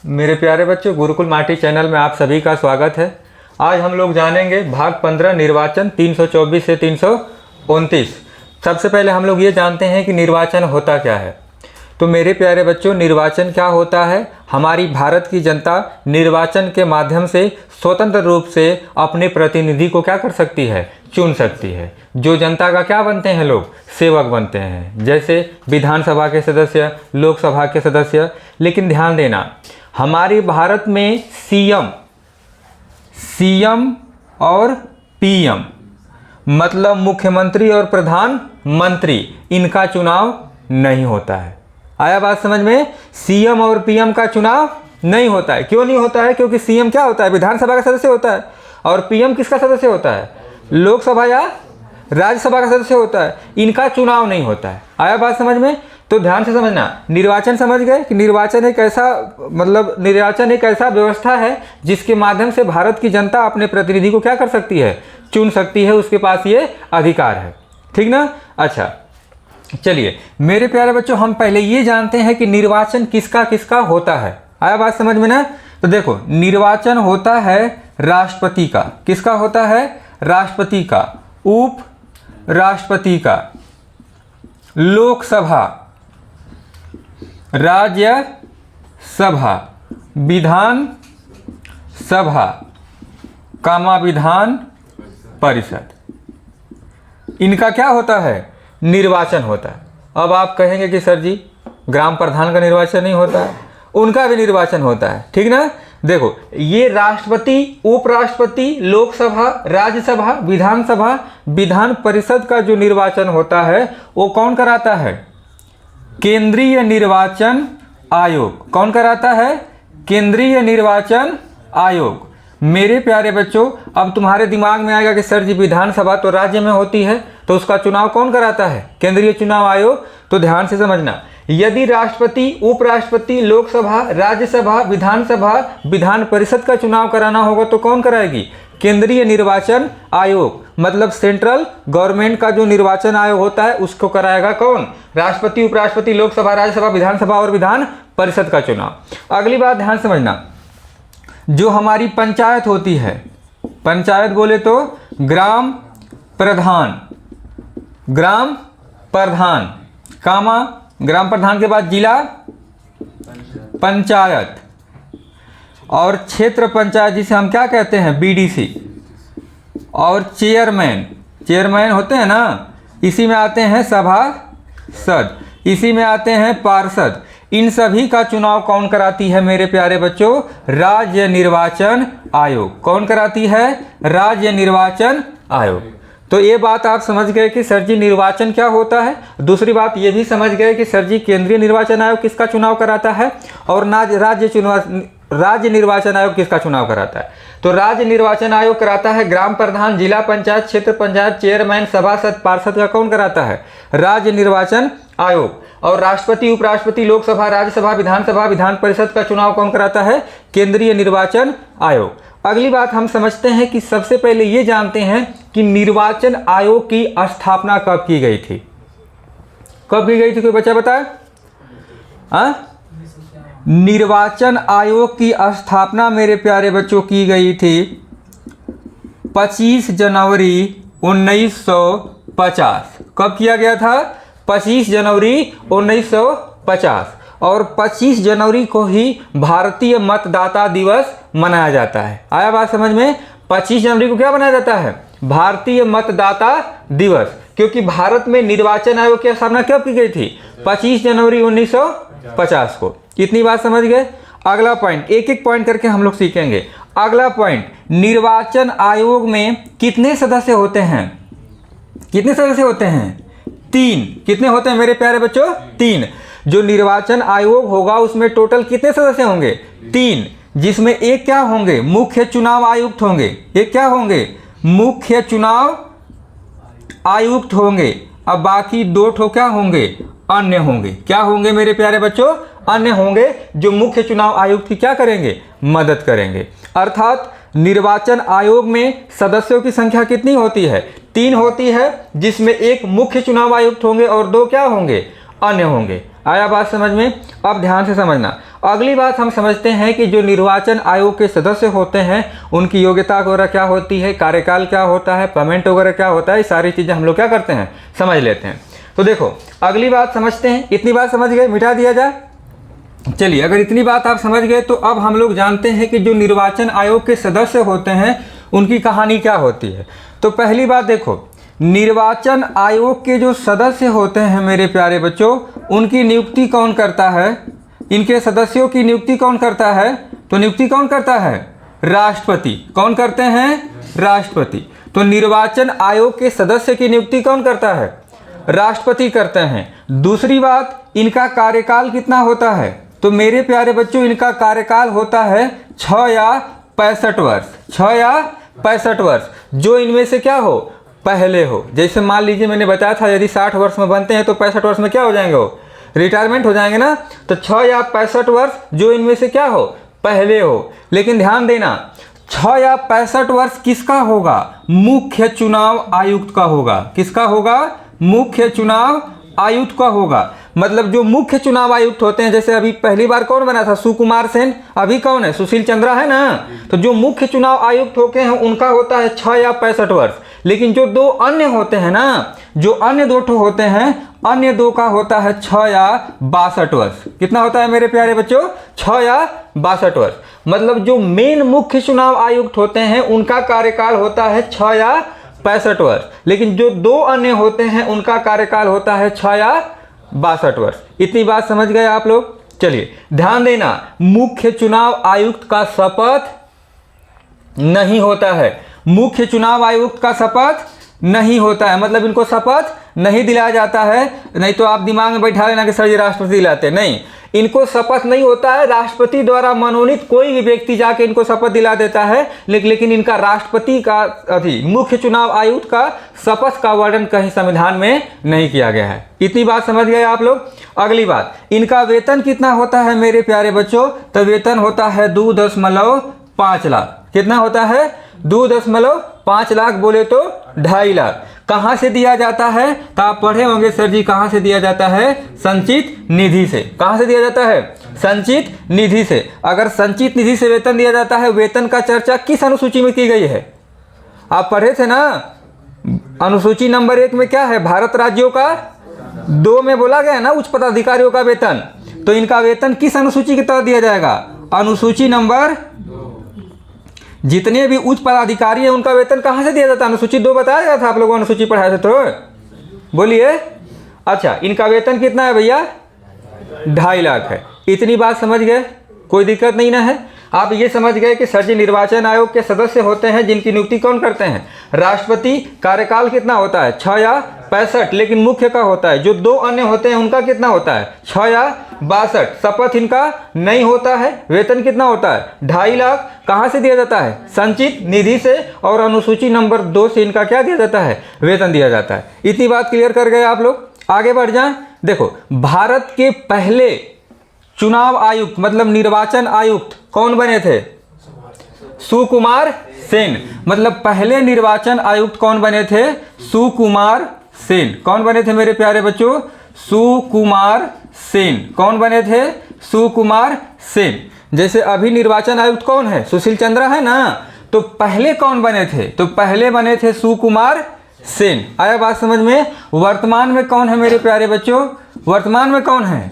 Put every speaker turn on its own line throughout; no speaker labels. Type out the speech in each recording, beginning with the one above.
मेरे प्यारे बच्चों, गुरुकुल माटी चैनल में आप सभी का स्वागत है। आज हम लोग जानेंगे भाग 15 निर्वाचन 324 से 329। सबसे पहले हम लोग ये जानते हैं कि निर्वाचन होता क्या है। तो मेरे प्यारे बच्चों, निर्वाचन क्या होता है? हमारी भारत की जनता निर्वाचन के माध्यम से स्वतंत्र रूप से अपने प्रतिनिधि को क्या कर सकती है? चुन सकती है। जो जनता का क्या बनते हैं लोग? सेवक बनते हैं। जैसे विधानसभा के सदस्य, लोकसभा के सदस्य। लेकिन ध्यान देना, हमारे भारत में सीएम और पीएम मतलब मुख्यमंत्री और प्रधानमंत्री, इनका चुनाव नहीं होता है। आया बात समझ में? सीएम और पीएम का चुनाव नहीं होता है। क्यों नहीं होता है? क्योंकि सीएम क्या होता है? विधानसभा का सदस्य होता है। और पीएम किसका सदस्य होता है? लोकसभा या राज्यसभा का सदस्य होता है। इनका चुनाव नहीं होता है। आया बात समझ में? तो ध्यान से समझना। निर्वाचन समझ गए कि निर्वाचन एक ऐसा व्यवस्था है जिसके माध्यम से भारत की जनता अपने प्रतिनिधि को क्या कर सकती है? चुन सकती है। उसके पास ये अधिकार है। ठीक ना? अच्छा, चलिए मेरे प्यारे बच्चों, हम पहले ये जानते हैं कि निर्वाचन किसका किसका होता है। आया बात समझ में ना? तो देखो, निर्वाचन होता है राष्ट्रपति का। किसका होता है? राष्ट्रपति का, उप राष्ट्रपति का, लोकसभा, राज्यसभा, विधान सभा, कामा विधान परिषद, इनका क्या होता है? निर्वाचन होता है। अब आप कहेंगे कि सर जी, ग्राम प्रधान का निर्वाचन नहीं होता है। उनका भी निर्वाचन होता है। ठीक ना? देखो, ये राष्ट्रपति, उपराष्ट्रपति, लोकसभा, राज्यसभा, विधानसभा, विधान परिषद का जो निर्वाचन होता है वो कौन कराता है? केंद्रीय निर्वाचन आयोग। कौन कराता है? केंद्रीय निर्वाचन आयोग। मेरे प्यारे बच्चों, अब तुम्हारे दिमाग में आएगा कि सर जी, विधानसभा तो राज्य में होती है, तो उसका चुनाव कौन कराता है? केंद्रीय चुनाव आयोग। तो ध्यान से समझना, यदि राष्ट्रपति, उपराष्ट्रपति, लोकसभा, राज्यसभा, विधानसभा, विधान परिषद का चुनाव कराना होगा तो कौन कराएगी? केंद्रीय निर्वाचन आयोग। मतलब सेंट्रल गवर्नमेंट का जो निर्वाचन आयोग होता है उसको कराएगा कौन? राष्ट्रपति, उपराष्ट्रपति, लोकसभा, राज्यसभा, विधानसभा और विधान परिषद का चुनाव। अगली बात ध्यान समझना, जो हमारी पंचायत होती है, पंचायत बोले तो ग्राम प्रधान, ग्राम प्रधान, कामा, ग्राम प्रधान के बाद जिला पंचायत, और क्षेत्र पंचायत जिसे हम क्या कहते हैं? बीडीसी, और चेयरमैन, चेयरमैन होते हैं ना, इसी में आते हैं सभासद, इसी में आते हैं पार्षद। इन सभी का चुनाव कौन कराती है मेरे प्यारे बच्चों? राज्य निर्वाचन आयोग। कौन कराती है? राज्य निर्वाचन आयोग। तो ये बात आप समझ गए कि सर जी निर्वाचन क्या होता है। दूसरी बात ये भी समझ गए कि सर जी केंद्रीय निर्वाचन आयोग किसका चुनाव कराता है और राज्य निर्वाचन आयोग किसका चुनाव कराता है। तो राज्य निर्वाचन आयोग कराता है ग्राम प्रधान, जिला पंचायत, क्षेत्र पंचायत, चेयरमैन, सभासद, पार्षद का कौन कराता है? राज्य निर्वाचन आयोग। और राष्ट्रपति, उपराष्ट्रपति, लोकसभा, राज्यसभा, विधानसभा, विधान परिषद का चुनाव कौन कराता है? केंद्रीय निर्वाचन आयोग। अगली बात हम समझते हैं कि सबसे पहले ये जानते हैं कि निर्वाचन आयोग की स्थापना कब की गई थी? कब की गई थी? कोई बच्चा बताए? निर्वाचन आयोग की स्थापना मेरे प्यारे बच्चों की गई थी 25 जनवरी 1950। कब किया गया था? 25 जनवरी 1950। और 25 जनवरी को ही भारतीय मतदाता दिवस मनाया जाता है। आया बात समझ में? 25 जनवरी को क्या मनाया जाता है? भारतीय मतदाता दिवस। क्योंकि भारत में निर्वाचन आयोग की स्थापना कब की गई थी? 25 जनवरी 1950 को। इतनी बात समझ गए? अगला पॉइंट, एक एक पॉइंट करके हम लोग सीखेंगे। अगला पॉइंट, निर्वाचन आयोग में कितने सदस्य होते हैं? कितने सदस्य होते हैं? 3। कितने होते हैं मेरे प्यारे बच्चों? 3। जो निर्वाचन आयोग होगा उसमें टोटल कितने सदस्य होंगे? 3। जिसमें एक क्या होंगे? मुख्य चुनाव आयुक्त होंगे। एक क्या होंगे? मुख्य चुनाव आयुक्त होंगे। अब बाकी 2 ठो क्या होंगे? अन्य होंगे। क्या होंगे मेरे प्यारे बच्चों? अन्य होंगे, जो मुख्य चुनाव आयुक्त की क्या करेंगे? मदद करेंगे। अर्थात निर्वाचन आयोग में सदस्यों की संख्या कितनी होती है? 3 होती है, जिसमें एक मुख्य चुनाव आयुक्त होंगे और 2 क्या होंगे? अन्य होंगे। आया बात समझ में? अब ध्यान से समझना। अगली बात हम समझते हैं कि जो निर्वाचन आयोग के सदस्य होते हैं उनकी योग्यता वगैरह क्या होती है, कार्यकाल क्या होता है, पेमेंट वगैरह क्या होता है, ये सारी चीज़ें हम लोग क्या करते हैं, समझ लेते हैं। तो देखो अगली बात समझते हैं। इतनी बात समझ गए, मिटा दिया जाए। चलिए, अगर इतनी बात आप समझ गए तो अब हम लोग जानते हैं कि जो निर्वाचन आयोग के सदस्य होते हैं उनकी कहानी क्या होती है। तो पहली बात देखो, निर्वाचन आयोग के जो सदस्य होते हैं मेरे प्यारे बच्चों, उनकी नियुक्ति कौन करता है? इनके सदस्यों की नियुक्ति कौन करता है? तो नियुक्ति कौन करता है? राष्ट्रपति। कौन करते हैं? राष्ट्रपति। तो निर्वाचन आयोग के सदस्य की नियुक्ति कौन करता है? राष्ट्रपति करते हैं। दूसरी बात, इनका कार्यकाल कितना होता है? तो मेरे प्यारे बच्चों, इनका कार्यकाल होता है 6 या 65 वर्ष। 6 या 65 वर्ष, जो इनमें से क्या हो, पहले हो। जैसे मान लीजिए मैंने बताया था, यदि 60 वर्ष में बनते हैं तो 65 वर्ष में क्या हो जाएंगे, वो रिटायरमेंट हो जाएंगे ना। तो 6 या 65 वर्ष, जो इनमें से क्या हो, पहले हो। लेकिन ध्यान देना, 6 या 65 वर्ष किसका होगा? मुख्य चुनाव आयुक्त का होगा। किसका होगा? मुख्य चुनाव आयुक्त का होगा। मतलब जो मुख्य चुनाव आयुक्त होते हैं, जैसे अभी पहली बार कौन बना था? सुकुमार सेन। अभी कौन है? सुशील चंद्रा है ना। तो जो मुख्य चुनाव आयुक्त होते हैं उनका होता है 6 या 65 वर्ष। लेकिन जो दो अन्य होते हैं ना, जो अन्य दो ठो होते हैं, अन्य दो का होता है 6 या 62 वर्ष। कितना होता है मेरे प्यारे बच्चों? 6 या 62 वर्ष। मतलब जो मेन मुख्य चुनाव आयुक्त होते हैं उनका कार्यकाल होता है 6 या 65 वर्ष। लेकिन जो दो अन्य होते हैं उनका कार्यकाल होता है 6 या 62 वर्ष। इतनी बात समझ गए आप लोग? चलिए ध्यान देना, मुख्य चुनाव आयुक्त का शपथ नहीं होता है। मुख्य चुनाव आयुक्त का शपथ नहीं होता है, मतलब इनको शपथ नहीं दिलाया जाता है। नहीं तो आप दिमाग में बैठा लेना कि सर जी राष्ट्रपति दिलाते, नहीं, इनको शपथ नहीं होता है। राष्ट्रपति द्वारा मनोनीत कोई भी व्यक्ति जाके इनको शपथ दिला देता है, लेकिन इनका राष्ट्रपति का मुख्य चुनाव आयुक्त का शपथ का वर्णन कहीं संविधान में नहीं किया गया है। इतनी बात समझ गए आप लोग? अगली बात, इनका वेतन कितना होता है मेरे प्यारे बच्चों? तो वेतन होता है 2.5 लाख। कितना होता है? 2.5 लाख, बोले तो 2.5 लाख। कहाँ से दिया जाता है? तो आप पढ़े होंगे सर जी, कहाँ से दिया जाता है? संचित निधि से। कहाँ से दिया जाता है? संचित निधि से। अगर संचित निधि से वेतन दिया जाता है, वेतन का चर्चा किस अनुसूची में की गई है? आप पढ़े थे ना, अनुसूची नंबर 1 में क्या है? भारत राज्यों का। 2 में बोला गया ना उच्च पदाधिकारियों का वेतन। तो इनका वेतन किस अनुसूची के तहत दिया जाएगा? अनुसूची नंबर, जितने भी उच्च पदाधिकारी हैं उनका वेतन कहाँ से दिया जाता है? अनुसूची 2 बताया गया था आप लोगों को, अनुसूची पढ़ाए थे तो बोलिए। अच्छा, इनका वेतन कितना है भैया? 2.5 लाख है। इतनी बात समझ गए? कोई दिक्कत नहीं ना है? आप ये समझ गए कि सर जी निर्वाचन आयोग के सदस्य होते हैं जिनकी नियुक्ति कौन करते हैं? राष्ट्रपति। कार्यकाल कितना होता है? 6 या 65, लेकिन मुख्य का होता है। जो दो अन्य होते हैं उनका कितना होता है? 6 या 62। शपथ इनका नहीं होता है। वेतन कितना होता है? 2.5 लाख। कहाँ से दिया जाता है? संचित निधि से। और अनुसूची नंबर 2 से इनका क्या दिया जाता है? वेतन दिया जाता है। इतनी बात क्लियर कर गए आप लोग? आगे बढ़ जाएं। देखो, भारत के पहले चुनाव आयुक्त मतलब निर्वाचन आयुक्त कौन बने थे? सुकुमार सेन। मतलब पहले निर्वाचन आयुक्त कौन बने थे? सुकुमार सेन। कौन बने थे मेरे प्यारे बच्चों? सुकुमार सेन। कौन बने थे? सुकुमार सेन। जैसे अभी निर्वाचन आयुक्त कौन है? सुशील चंद्रा है ना। तो पहले कौन बने थे? तो पहले बने थे सुकुमार सेन। आया बात समझ में? वर्तमान में कौन है मेरे प्यारे बच्चों? वर्तमान में कौन है?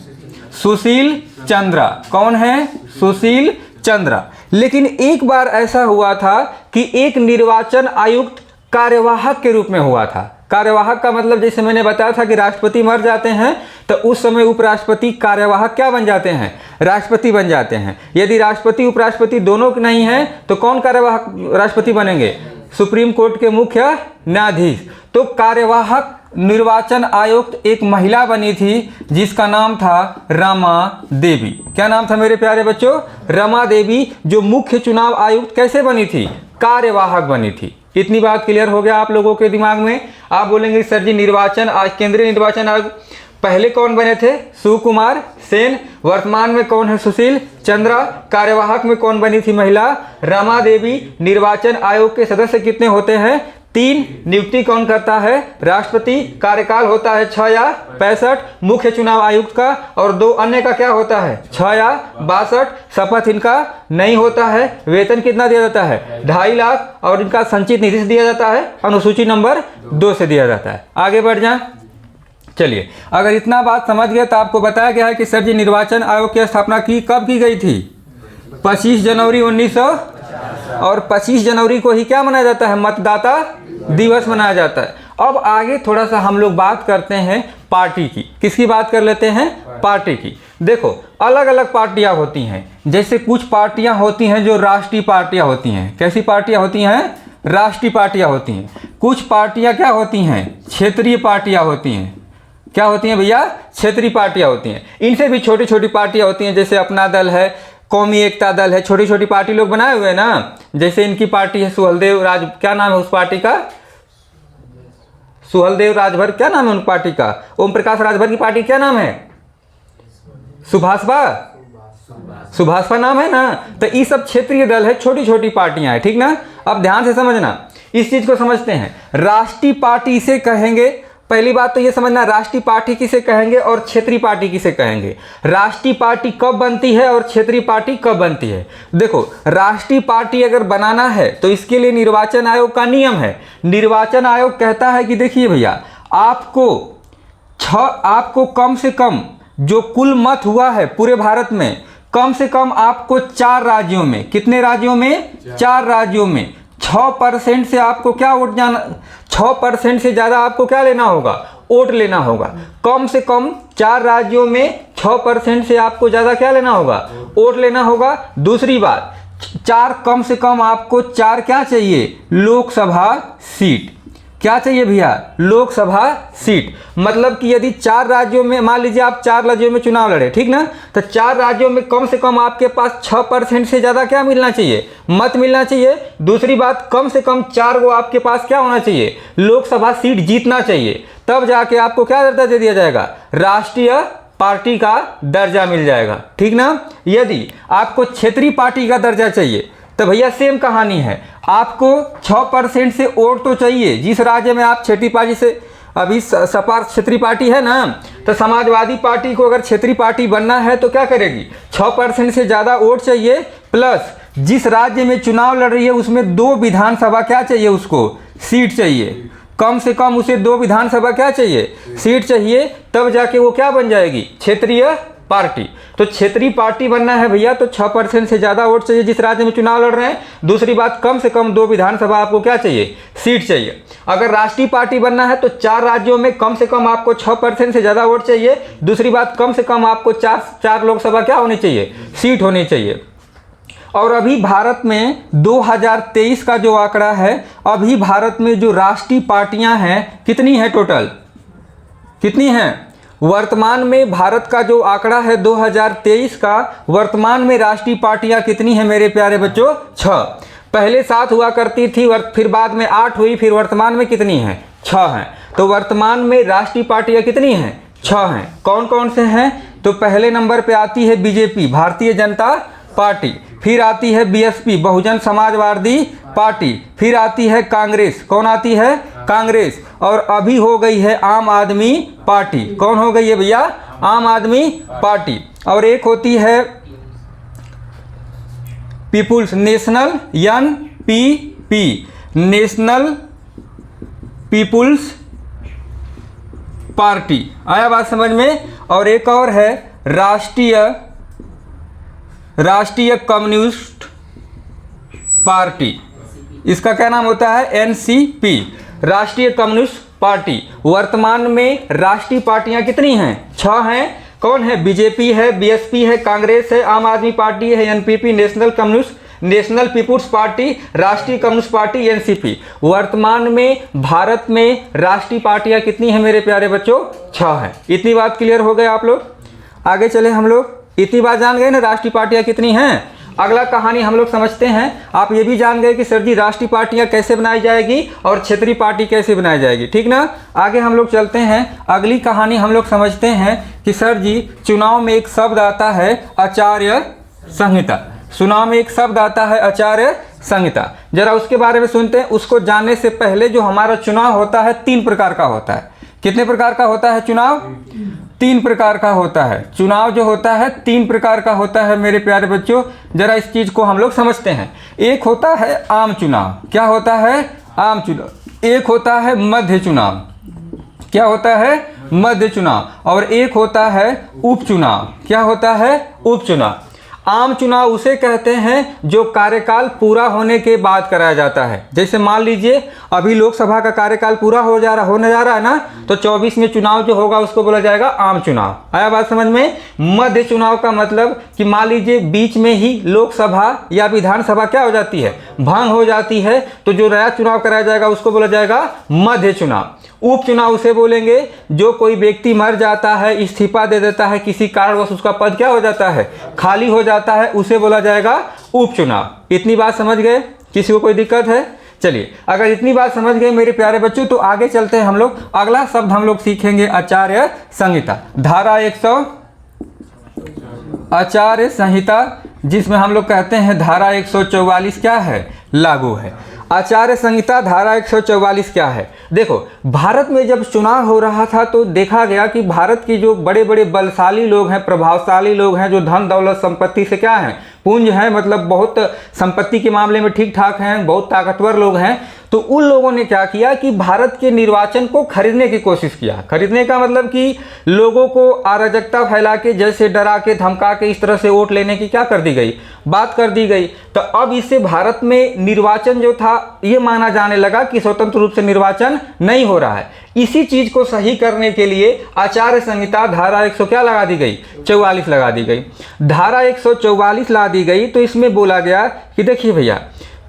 सुशील चंद्रा। कौन है? सुशील चंद्रा। लेकिन एक बार ऐसा हुआ था कि एक निर्वाचन आयुक्त कार्यवाहक के रूप में हुआ था। कार्यवाहक का मतलब जैसे मैंने बताया था कि राष्ट्रपति मर जाते हैं तो उस समय उपराष्ट्रपति कार्यवाहक क्या बन जाते हैं? राष्ट्रपति बन जाते हैं। यदि राष्ट्रपति उपराष्ट्रपति दोनों नहीं है तो कौन कार्यवाहक राष्ट्रपति बनेंगे? सुप्रीम कोर्ट के मुख्य न्यायाधीश। तो कार्यवाहक निर्वाचन आयुक्त एक महिला बनी थी जिसका नाम था रमा देवी। क्या नाम था मेरे प्यारे बच्चों? रमा देवी। जो मुख्य चुनाव आयुक्त कैसे बनी थी? कार्यवाहक बनी थी। इतनी बात क्लियर हो गया आप लोगों के दिमाग में? आप बोलेंगे सर जी केंद्रीय निर्वाचन आयोग पहले कौन बने थे? सुकुमार सेन। वर्तमान में कौन है? सुशील चंद्रा। कार्यवाहक में कौन बनी थी महिला? रमा देवी। निर्वाचन आयोग के सदस्य कितने होते हैं? 3 नियुक्ति कौन करता है? राष्ट्रपति। कार्यकाल होता है 6 या 65। मुख्य चुनाव आयुक्त का। और 2 अन्य का क्या होता है? 6 या 62। शपथ इनका नहीं होता है। वेतन कितना दिया जाता है? 2.5 लाख। और इनका संचित निधि से दिया जाता है, अनुसूची नंबर 2 से दिया जाता है। आगे बढ़ जाए। चलिए, अगर इतना बात समझ गए तो आपको बताया गया है कि सर जी निर्वाचन आयोग की स्थापना कब की गई थी? 25 जनवरी 1900। और 25 जनवरी को ही क्या मनाया जाता है? मतदाता दिवस मनाया जाता है। अब आगे थोड़ा सा हम लोग बात करते हैं पार्टी की। किसकी बात कर लेते हैं? पार्टी की। देखो, अलग अलग पार्टियां होती हैं। जैसे कुछ पार्टियां होती हैं जो राष्ट्रीय पार्टियां होती हैं। कैसी पार्टियां होती हैं? राष्ट्रीय पार्टियां होती हैं। कुछ पार्टियां क्या होती हैं? क्षेत्रीय पार्टियां होती हैं। क्या होती हैं भैया? क्षेत्रीय पार्टियां होती हैं। इनसे भी छोटी छोटी पार्टियां होती हैं, जैसे अपना दल है, कौमी एकता दल है। छोटी छोटी पार्टी लोग बनाए हुए हैं ना। जैसे इनकी पार्टी है सुहलदेव राज, क्या नाम है उस पार्टी का? सुहलदेव राजभर, क्या नाम है उन पार्टी का? ओम प्रकाश राजभर की पार्टी क्या नाम है? सुभाषपा। सुभाषपा नाम है ना। तो ये सब क्षेत्रीय दल है, छोटी छोटी पार्टियां हैं, ठीक ना। अब ध्यान से समझना, इस चीज को समझते हैं। राष्ट्रीय पार्टी इसे कहेंगे। पहली बात तो ये समझना, राष्ट्रीय पार्टी किसे कहेंगे और क्षेत्रीय पार्टी किसे कहेंगे। राष्ट्रीय पार्टी कब बनती है और क्षेत्रीय पार्टी कब बनती है? देखो, राष्ट्रीय पार्टी अगर बनाना है तो इसके लिए निर्वाचन आयोग का नियम है। निर्वाचन आयोग कहता है कि देखिए भैया, आपको कम से कम जो कुल मत हुआ है पूरे भारत में, कम से कम आपको 4 राज्यों में, कितने राज्यों में? 4 राज्यों में 6% से आपको क्या वोट जाना, 6% से ज़्यादा आपको क्या लेना होगा? वोट लेना होगा। कम से कम 4 राज्यों में 6% से आपको ज़्यादा क्या लेना होगा? वोट लेना होगा। दूसरी बात, 4 कम से कम आपको 4 क्या चाहिए? लोकसभा सीट। क्या चाहिए भैया? लोकसभा सीट। मतलब कि यदि 4 राज्यों में, मान लीजिए आप 4 राज्यों में चुनाव लड़े, ठीक ना, तो 4 राज्यों में कम से कम आपके पास 6% से ज़्यादा क्या मिलना चाहिए? मत मिलना चाहिए। दूसरी बात, कम से कम 4 वो आपके पास क्या होना चाहिए? लोकसभा सीट जीतना चाहिए। तब जाके आपको क्या दर्जा दे दिया जाएगा? राष्ट्रीय पार्टी का दर्जा मिल जाएगा, ठीक ना। यदि आपको क्षेत्रीय पार्टी का दर्जा चाहिए तो भैया सेम कहानी है। आपको 6% से वोट तो चाहिए। जिस राज्य में आप क्षेत्रीय पार्टी से, अभी सपा क्षेत्रीय पार्टी है ना, तो समाजवादी पार्टी को अगर क्षेत्रीय पार्टी बनना है तो क्या करेगी? 6% से ज़्यादा वोट चाहिए, प्लस जिस राज्य में चुनाव लड़ रही है उसमें 2 विधानसभा क्या चाहिए? उसको सीट चाहिए। कम से कम उसे 2 विधानसभा क्या चाहिए? सीट चाहिए। तब जाके वो क्या बन जाएगी? क्षेत्रीय पार्टी। तो क्षेत्रीय पार्टी बनना है भैया तो 6% से ज़्यादा वोट चाहिए जिस राज्य में चुनाव लड़ रहे हैं। दूसरी बात, कम से कम 2 विधानसभा आपको क्या चाहिए? सीट चाहिए। अगर राष्ट्रीय पार्टी बनना है तो 4 राज्यों में कम से कम आपको 6% से ज़्यादा वोट चाहिए। दूसरी बात, कम से कम आपको 4 लोकसभा क्या होनी चाहिए? सीट होनी चाहिए। और अभी भारत में 2023 का जो आंकड़ा है, अभी भारत में जो राष्ट्रीय पार्टियां हैं कितनी हैं टोटल? कितनी हैं? वर्तमान में भारत का जो आंकड़ा है 2023 का, वर्तमान में राष्ट्रीय पार्टियां कितनी हैं मेरे प्यारे बच्चों? 6। पहले 7 हुआ करती थी, फिर बाद में 8 हुई, फिर वर्तमान में कितनी हैं? 6 हैं। तो वर्तमान में राष्ट्रीय पार्टियां कितनी हैं? 6 हैं। कौन कौन से हैं? तो पहले नंबर पे आती है बीजेपी, भारतीय जनता पार्टी। फिर आती है बीएसपी, बहुजन समाजवादी पार्टी। फिर आती है कांग्रेस। कौन आती है? कांग्रेस। और अभी हो गई है आम आदमी पार्टी। कौन हो गई है भैया? आम आदमी पार्टी। और एक होती है पीपुल्स नेशनल, NPP, नेशनल पीपुल्स पार्टी। आया बात समझ में? और एक और है राष्ट्रीय कम्युनिस्ट पार्टी। इसका क्या नाम होता है? NCP, राष्ट्रीय कम्युनिस्ट पार्टी। वर्तमान में राष्ट्रीय पार्टियां कितनी हैं? 6 हैं। कौन है? बीजेपी है, बीएसपी है, कांग्रेस है, आम आदमी पार्टी है, NPP, नेशनल पीपुल्स पार्टी, राष्ट्रीय कम्युनिस्ट पार्टी, NCP। वर्तमान में भारत में राष्ट्रीय पार्टियां कितनी हैं मेरे प्यारे बच्चों? 6 हैं। इतनी बात क्लियर हो गए आप लोग? आगे चले हम लोग। इतनी बात जान गए ना राष्ट्रीय पार्टियां कितनी हैं। अगला कहानी हम लोग समझते हैं। आप ये भी जान गए कि सर जी राष्ट्रीय पार्टियां कैसे बनाई जाएगी और क्षेत्रीय पार्टी कैसे बनाई जाएगी, ठीक ना। आगे हम लोग चलते हैं। अगली कहानी हम लोग समझते हैं कि सर जी चुनाव में एक शब्द आता है आचार्य संहिता। चुनाव में एक शब्द आता है आचार्य संहिता, जरा उसके बारे में सुनते हैं। उसको जानने से पहले जो हमारा चुनाव होता है 3 प्रकार का होता है। कितने प्रकार का होता है चुनाव? 3 प्रकार का होता है। चुनाव जो होता है 3 प्रकार का होता है मेरे प्यारे बच्चों। जरा इस चीज़ को हम लोग समझते हैं। एक होता है आम चुनाव। क्या होता है? आम चुनाव। एक होता है मध्य चुनाव। क्या होता है? मध्य चुनाव। और एक होता है उपचुनाव। क्या होता है? उपचुनाव। आम चुनाव उसे कहते हैं जो कार्यकाल पूरा होने के बाद कराया जाता है। जैसे मान लीजिए अभी लोकसभा का कार्यकाल पूरा होने जा रहा है ना, तो 24 में चुनाव जो होगा उसको बोला जाएगा आम चुनाव। आया बात समझ में? मध्य चुनाव का मतलब कि मान लीजिए बीच में ही लोकसभा या विधानसभा क्या हो जाती है? भंग हो जाती है, तो जो नया चुनाव कराया जाएगा उसको बोला जाएगा मध्य चुनाव। उपचुनाव उसे बोलेंगे जो कोई व्यक्ति मर जाता है, इस्तीफा दे देता है, किसी कारणवश उसका पद क्या हो जाता है? खाली हो जाता है, उसे बोला जाएगा उपचुनाव। इतनी बात समझ गए? किसी को कोई दिक्कत है? चलिए, अगर इतनी बात समझ गए मेरे प्यारे बच्चों तो आगे चलते हैं हम लोग। अगला शब्द हम लोग सीखेंगे आचार्य संहिता। धारा 100 आचार्य संहिता, जिसमें हम लोग कहते हैं धारा 144 क्या है? लागू है। आचार्य संहिता धारा 144 क्या है? देखो, भारत में जब चुनाव हो रहा था तो देखा गया कि भारत की जो बड़े बड़े बलशाली लोग हैं, प्रभावशाली लोग हैं, जो धन दौलत संपत्ति से क्या हैं? पुंज हैं, मतलब बहुत संपत्ति के मामले में ठीक ठाक हैं, बहुत ताकतवर लोग हैं। तो उन लोगों ने क्या किया कि भारत के निर्वाचन को खरीदने की कोशिश किया। खरीदने का मतलब कि लोगों को अराजकता फैला के, जैसे डरा के धमका के, इस तरह से वोट लेने की क्या कर दी गई? बात कर दी गई। तो अब इससे भारत में निर्वाचन जो था ये माना जाने लगा कि स्वतंत्र रूप से निर्वाचन नहीं हो रहा है। इसी चीज को सही करने के लिए आचार्य संहिता धारा 100 क्या लगा दी गई? 44 लगा दी गई। धारा 144 ला दी गई तो इसमें बोला गया कि देखिए भैया,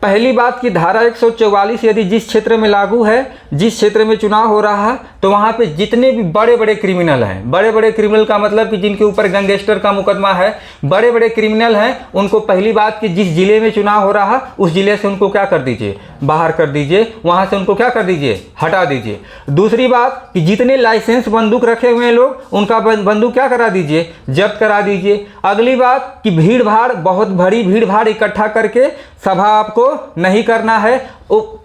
पहली बात कि धारा 144 यदि जिस क्षेत्र में लागू है, जिस क्षेत्र में चुनाव हो रहा है, तो वहाँ पे जितने भी बड़े बड़े क्रिमिनल हैं, बड़े बड़े क्रिमिनल का मतलब कि जिनके ऊपर गैंगस्टर का मुकदमा है, बड़े बड़े क्रिमिनल हैं, उनको पहली बात कि जिस जिले में चुनाव हो रहा उस जिले से उनको क्या कर दीजिए? बाहर कर दीजिए। वहाँ से उनको क्या कर दीजिए? हटा दीजिए। दूसरी बात कि जितने लाइसेंस बंदूक रखे हुए हैं लोग, उनका बंदूक क्या करा दीजिए? जब्त करा दीजिए। अगली बात कि भीड़ भाड़, बहुत बड़ी भीड़ भाड़ इकट्ठा करके सभा आपको नहीं करना है,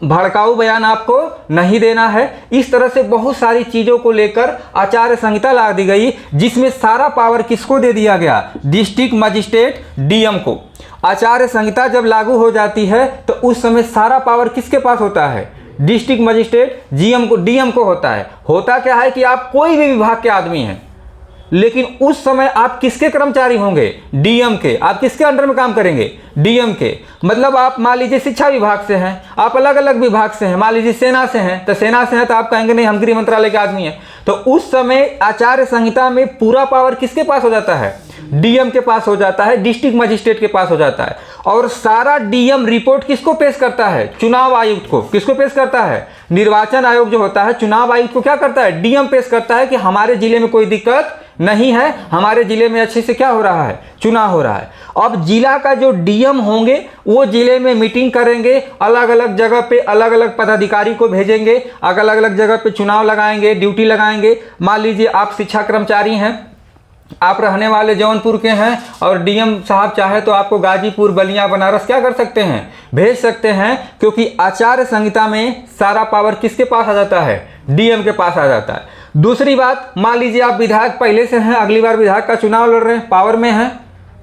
भड़काऊ बयान आपको नहीं देना है। इस तरह से बहुत सारी चीज़ों को लेकर आचार्य संहिता ला दी गई, जिसमें सारा पावर किसको दे दिया गया? डिस्ट्रिक्ट मजिस्ट्रेट डीएम को। आचार्य संहिता जब लागू हो जाती है तो उस समय सारा पावर किसके पास होता है? डिस्ट्रिक्ट मजिस्ट्रेट डीएम को होता है। होता क्या है कि आप कोई भी विभाग के आदमी हैं, लेकिन उस समय आप किसके कर्मचारी होंगे? डीएम के। आप किसके अंडर में काम करेंगे? डीएम के। मतलब आप मान लीजिए शिक्षा विभाग से हैं, आप अलग अलग विभाग से हैं, मान लीजिए सेना से हैं, तो सेना से हैं तो आप कहेंगे नहीं हम गृह मंत्रालय के आदमी हैं। तो उस समय आचार्य संहिता में पूरा पावर किसके पास हो जाता है? डीएम के पास हो जाता है, डिस्ट्रिक्ट मजिस्ट्रेट के पास हो जाता है। और सारा डीएम रिपोर्ट किसको पेश करता है? चुनाव आयुक्त को। किसको पेश करता है? निर्वाचन आयोग जो होता है, चुनाव आयुक्त को क्या करता है? डीएम पेश करता है कि हमारे जिले में कोई दिक्कत नहीं है, हमारे जिले में अच्छे से क्या हो रहा है? चुनाव हो रहा है। अब जिला का जो डीएम होंगे वो जिले में मीटिंग करेंगे, अलग अलग जगह पे अलग अलग पदाधिकारी को भेजेंगे, अलग अलग जगह पे चुनाव लगाएंगे, ड्यूटी लगाएंगे। मान लीजिए आप शिक्षा कर्मचारी हैं, आप रहने वाले जौनपुर के हैं और डीएम साहब चाहे तो आपको गाजीपुर, बलिया, बनारस क्या कर सकते हैं? भेज सकते हैं, क्योंकि आचार्य संहिता में सारा पावर किसके पास आ जाता है? डीएम के पास आ जाता है। दूसरी बात, मान लीजिए आप विधायक पहले से हैं, अगली बार विधायक का चुनाव लड़ रहे हैं, पावर में हैं,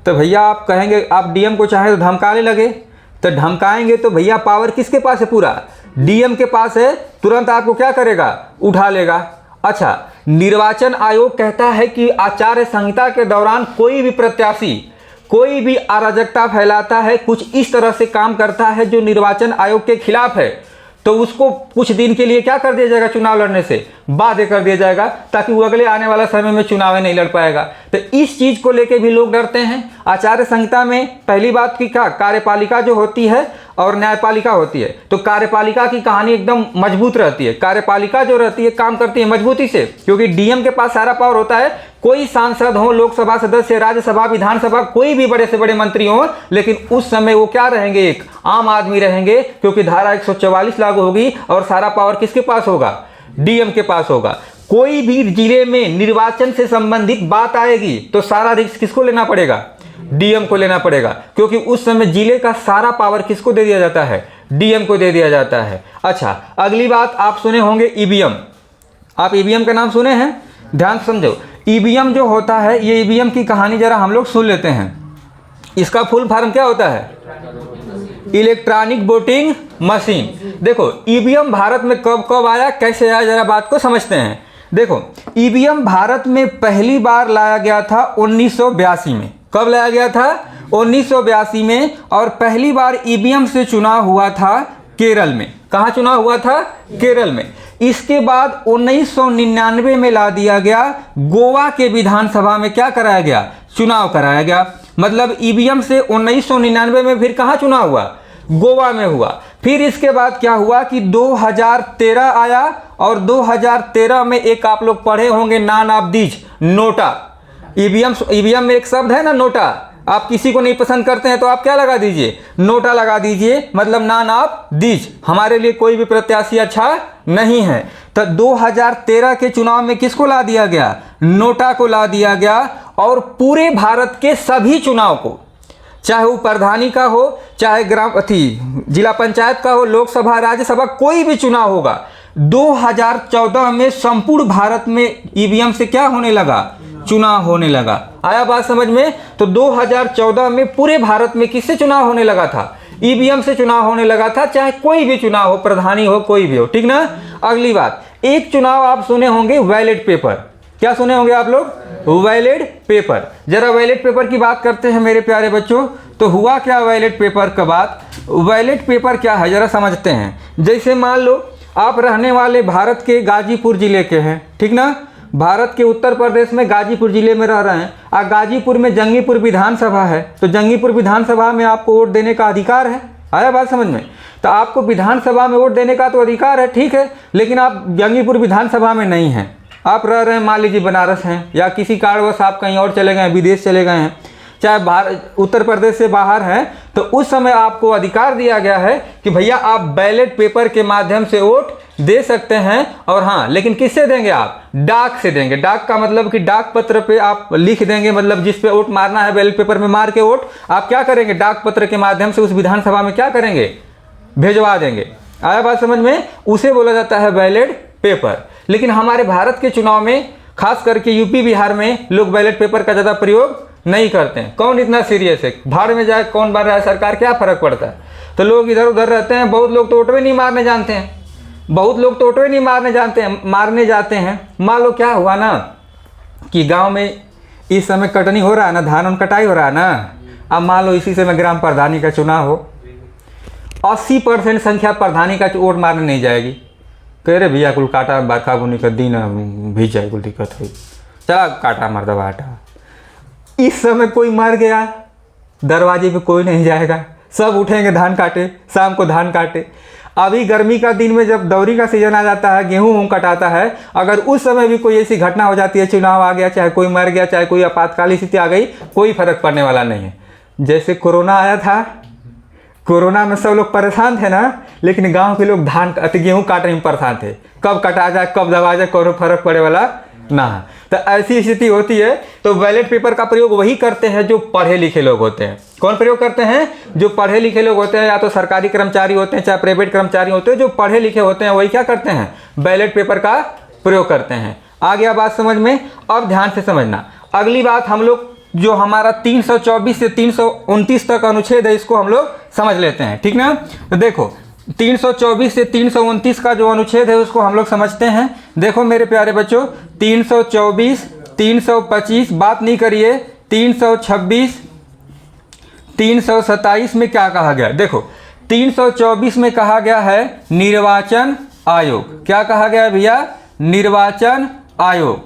तो भैया आप कहेंगे, आप डीएम को चाहे तो धमकाने लगे, तो धमकाएंगे तो भैया पावर किसके पास है? पूरा डीएम के पास है। तुरंत आपको क्या करेगा? उठा लेगा। अच्छा, निर्वाचन आयोग कहता है कि आचार्य संहिता के दौरान कोई भी प्रत्याशी कोई भी अराजकता फैलाता है, कुछ इस तरह से काम करता है जो निर्वाचन आयोग के खिलाफ है, तो उसको कुछ दिन के लिए क्या कर दिया जाएगा? चुनाव लड़ने से बाध्य कर दिया जाएगा, ताकि वो अगले आने वाला समय में चुनाव नहीं लड़ पाएगा। तो इस चीज़ को लेके भी लोग डरते हैं। आचार्य संहिता में पहली बात की क्या, कार्यपालिका जो होती है और न्यायपालिका होती है, तो कार्यपालिका की कहानी एकदम मजबूत रहती है। कार्यपालिका जो रहती है काम करती है मजबूती से, क्योंकि डीएम के पास सारा पावर होता है। कोई सांसद हो, लोकसभा सदस्य, राज्यसभा, विधानसभा, कोई भी बड़े से बड़े मंत्री हो, लेकिन उस समय वो क्या रहेंगे? एक आम आदमी रहेंगे, क्योंकि धारा 144 लागू होगी और सारा पावर किसके पास होगा? डीएम के पास होगा। कोई भी जिले में निर्वाचन से संबंधित बात आएगी तो सारा रिस्क किसको लेना पड़ेगा? डीएम को लेना पड़ेगा, क्योंकि उस समय जिले का सारा पावर किसको दे दिया जाता है? डीएम को दे दिया जाता है। अच्छा, अगली बात आप सुने होंगे ईवीएम। आप ईवीएम का नाम सुने हैं? ध्यान से समझो, ईवीएम जो होता है, ये ईवीएम की कहानी जरा हम लोग सुन लेते हैं। इसका फुल फॉर्म क्या होता है? Electronic voting machine. देखो ईवीएम भारत में कब कब आया, कैसे आया, जरा बात को समझते हैं। देखो ईवीएम भारत में पहली बार लाया गया था 1982 में। कब लाया गया था? 1982 में। और पहली बार ईवीएम से चुनाव हुआ था केरल में। कहाँ चुनाव हुआ था? केरल में। इसके बाद 1999 में ला दिया गया गोवा के विधानसभा में। क्या कराया गया? चुनाव कराया गया। मतलब ईवीएम से 1999 में फिर कहाँ चुनाव हुआ? गोवा में हुआ। फिर इसके बाद क्या हुआ कि 2013 आया, और 2013 में एक आप लोग पढ़े होंगे none of these, NOTA. EVM में एक शब्द है ना नोटा। आप किसी को नहीं पसंद करते हैं तो आप क्या लगा दीजिए? नोटा लगा दीजिए, मतलब नॉन ऑफ दीज। हमारे लिए कोई भी प्रत्याशी अच्छा नहीं है। तो 2013 के चुनाव में किसको ला दिया गया? नोटा को ला दिया गया। और पूरे भारत के सभी चुनाव को, चाहे वो प्रधानी का हो, चाहे जिला पंचायत का हो, लोकसभा, राज्यसभा, कोई भी चुनाव होगा, 2014 में संपूर्ण भारत में ईवीएम से क्या होने लगा? चुनाव होने लगा। आया बात समझ में? तो 2014 में पूरे भारत में किससे चुनाव होने लगा था? ईवीएम से चुनाव होने लगा था, चाहे कोई भी चुनाव हो, प्रधानी हो, कोई भी हो, ठीक ना। अगली बात, एक चुनाव आप सुने होंगे बैलेट पेपर। क्या सुने होंगे आप लोग? Ballot paper. जरा बैलेट पेपर की बात करते हैं मेरे प्यारे बच्चों। तो हुआ क्या बैलेट पेपर का बात? बैलेट पेपर क्या है जरा समझते हैं। जैसे मान लो आप रहने वाले भारत के गाजीपुर जिले के हैं, ठीक ना। भारत के उत्तर प्रदेश में गाजीपुर जिले में रह रहे हैं, और गाजीपुर में जंगीपुर विधानसभा है। तो जंगीपुर विधानसभा में आपको वोट देने का अधिकार है। आया बात समझ में? तो आपको विधानसभा में वोट देने का तो अधिकार है, ठीक है, लेकिन आप जंगीपुर विधानसभा में नहीं हैं। आप रह रहे हैं, मान लीजिए बनारस हैं, या किसी कारणवश आप कहीं और चले गए हैं, विदेश चले गए हैं, चाहे उत्तर प्रदेश से बाहर हैं, तो उस समय आपको अधिकार दिया गया है कि भैया आप बैलेट पेपर के माध्यम से वोट दे सकते हैं। और हाँ, लेकिन किससे देंगे आप? डाक से देंगे। डाक का मतलब कि डाक पत्र पे आप लिख देंगे, मतलब जिस पे वोट मारना है बैलेट पेपर में मार के वोट आप क्या करेंगे? डाक पत्र के माध्यम से उस विधानसभा में क्या करेंगे? भेजवा देंगे। आया बात समझ में? उसे बोला जाता है बैलेट पेपर। लेकिन हमारे भारत के चुनाव में, खास करके यूपी बिहार में, लोग बैलेट पेपर का ज़्यादा प्रयोग नहीं करते हैं। कौन इतना सीरियस है? भाड़ में जाए कौन बन रहा है सरकार, क्या फ़र्क पड़ता है। तो लोग इधर उधर रहते हैं। बहुत लोग तो वोटवे नहीं मारने जानते हैं। मारने जाते हैं। मान लो क्या हुआ ना कि गांव में इस समय कटनी हो रहा है ना, धान उन कटाई हो रहा है ना। अब मान लो इसी समय ग्राम प्रधानी का चुनाव हो, 80% संख्या प्रधानी का वोट मारने नहीं जाएगी। कह रहे भैया कुल काटा, बरखा बुनी कर दिन भी जाए, कुल दिक्कत हुई, चला काटा मर दबा हटा। इस समय कोई मर गया, दरवाजे पे कोई नहीं जाएगा, सब उठेंगे धान काटे, शाम को धान काटे। अभी गर्मी का दिन में जब दौरी का सीजन आ जाता है, गेहूं कटाता है, अगर उस समय भी कोई ऐसी घटना हो जाती है, चुनाव आ गया, चाहे कोई मर गया, चाहे कोई आपातकालीन स्थिति आ गई, कोई फर्क पड़ने वाला नहीं है। जैसे कोरोना आया था, कोरोना में सब लोग परेशान थे ना, लेकिन गांव के लोग गेहूं काटने में परेशान थे। कब कटा जाए, कब दबा जाए, कोई फर्क पड़े वाला ना। तो ऐसी स्थिति होती है। तो बैलेट पेपर का प्रयोग वही करते हैं जो पढ़े लिखे लोग होते हैं। कौन प्रयोग करते हैं? जो पढ़े लिखे लोग होते हैं, या तो सरकारी कर्मचारी होते हैं, चाहे प्राइवेट कर्मचारी होते हैं। जो पढ़े लिखे होते हैं वही क्या करते हैं? बैलेट पेपर का प्रयोग करते हैं। आ गया बात समझ में? अब ध्यान से समझना। अगली बात, हम लोग जो हमारा 324 से 329 तक अनुच्छेद है, इसको हम लोग समझ लेते हैं, ठीक ना। तो देखो 324 से 329 का जो अनुच्छेद है उसको हम लोग समझते हैं। देखो मेरे प्यारे बच्चों, 324, 325, बात नहीं करिए, 326, 327 में क्या कहा गया? देखो 324 में कहा गया है निर्वाचन आयोग। क्या कहा गया है भैया? निर्वाचन आयोग,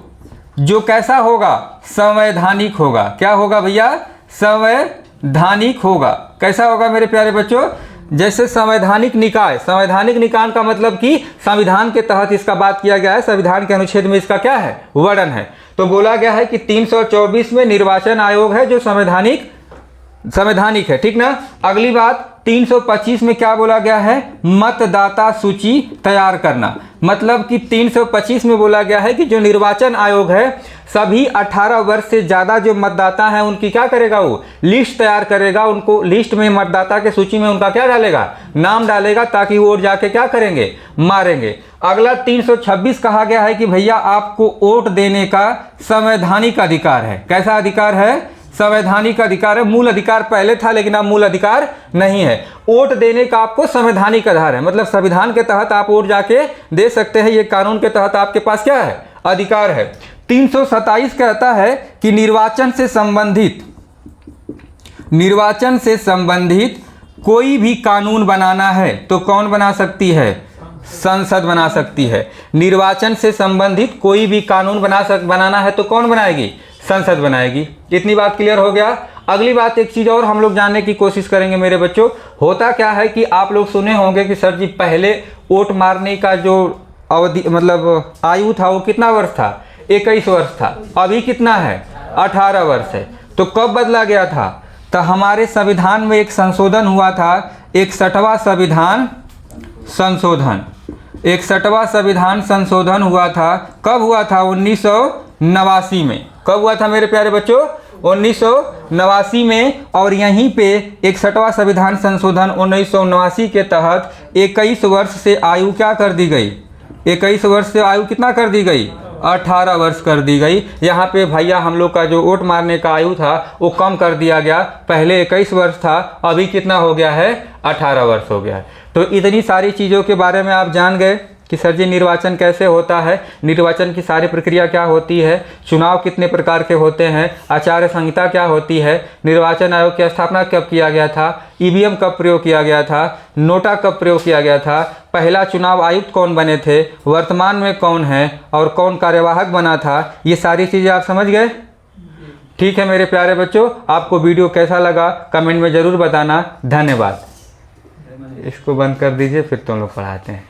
जो कैसा होगा? संवैधानिक होगा। क्या होगा भैया? संवैधानिक होगा। कैसा होगा मेरे प्यारे बच्चों? जैसे संवैधानिक निकाय, संवैधानिक निकाय का मतलब कि संविधान के तहत इसका बात किया गया है, संविधान के अनुच्छेद में इसका क्या है? वर्णन है। तो बोला गया है कि 324 में निर्वाचन आयोग है जो संवैधानिक है, ठीक ना। अगली बात, 325 में क्या बोला गया है? मतदाता सूची तैयार करना। मतलब कि 325 में बोला गया है कि जो निर्वाचन आयोग है सभी 18 वर्ष से ज़्यादा जो मतदाता हैं उनकी क्या करेगा? वो लिस्ट तैयार करेगा, उनको लिस्ट में मतदाता के सूची में उनका क्या डालेगा? नाम डालेगा, ताकि वोट जाके क्या करेंगे? मारेंगे। अगला 326 कहा गया है कि भैया आपको वोट देने का संवैधानिक अधिकार है। कैसा अधिकार है? संवैधानिक अधिकार है। मूल अधिकार पहले था लेकिन अब मूल अधिकार नहीं है। वोट देने का आपको संवैधानिक अधिकार है, मतलब संविधान के तहत आप वोट जाके दे सकते हैं। ये कानून के तहत आपके पास क्या है? अधिकार है। 327 कहता है कि निर्वाचन से संबंधित कोई भी कानून बनाना है तो कौन बना सकती है? संसद बना सकती है। निर्वाचन से संबंधित कोई भी कानून बनाना है तो कौन बनाएगी? संसद बनाएगी। इतनी बात क्लियर हो गया। अगली बात, एक चीज़ और हम लोग जानने की कोशिश करेंगे मेरे बच्चों। होता क्या है कि आप लोग सुने होंगे कि सर जी पहले वोट मारने का जो अवधि मतलब आयु था वो कितना वर्ष था? 21 वर्ष था। अभी कितना है? 18 वर्ष है। तो कब बदला गया था? तो हमारे संविधान में एक संशोधन हुआ था, 61वां संविधान संशोधन। 61वां संविधान संशोधन हुआ था। कब हुआ था? 1989 में। कब हुआ था मेरे प्यारे बच्चों? 1989 में। और यहीं पे 61वां संविधान संशोधन 1989 के तहत 21 वर्ष से आयु क्या कर दी गई? 21 वर्ष से आयु कितना कर दी गई? 18 वर्ष कर दी गई। यहाँ पे भैया हम लोग का जो वोट मारने का आयु था वो कम कर दिया गया। पहले 21 वर्ष था, अभी कितना हो गया है? 18 वर्ष हो गया है। तो इतनी सारी चीज़ों के बारे में आप जान गए कि सर जी निर्वाचन कैसे होता है, निर्वाचन की सारी प्रक्रिया क्या होती है, चुनाव कितने प्रकार के होते हैं, आचार संहिता क्या होती है, निर्वाचन आयोग की स्थापना कब किया गया था, ईवीएम कब प्रयोग किया गया था, नोटा कब प्रयोग किया गया था, पहला चुनाव आयुक्त कौन बने थे, वर्तमान में कौन है और कौन कार्यवाहक बना था। ये सारी चीज़ें आप समझ गए? ठीक है मेरे प्यारे बच्चों, आपको वीडियो कैसा लगा कमेंट में ज़रूर बताना। धन्यवाद। इसको बंद कर दीजिए, फिर तुम लोग पढ़ाते हैं।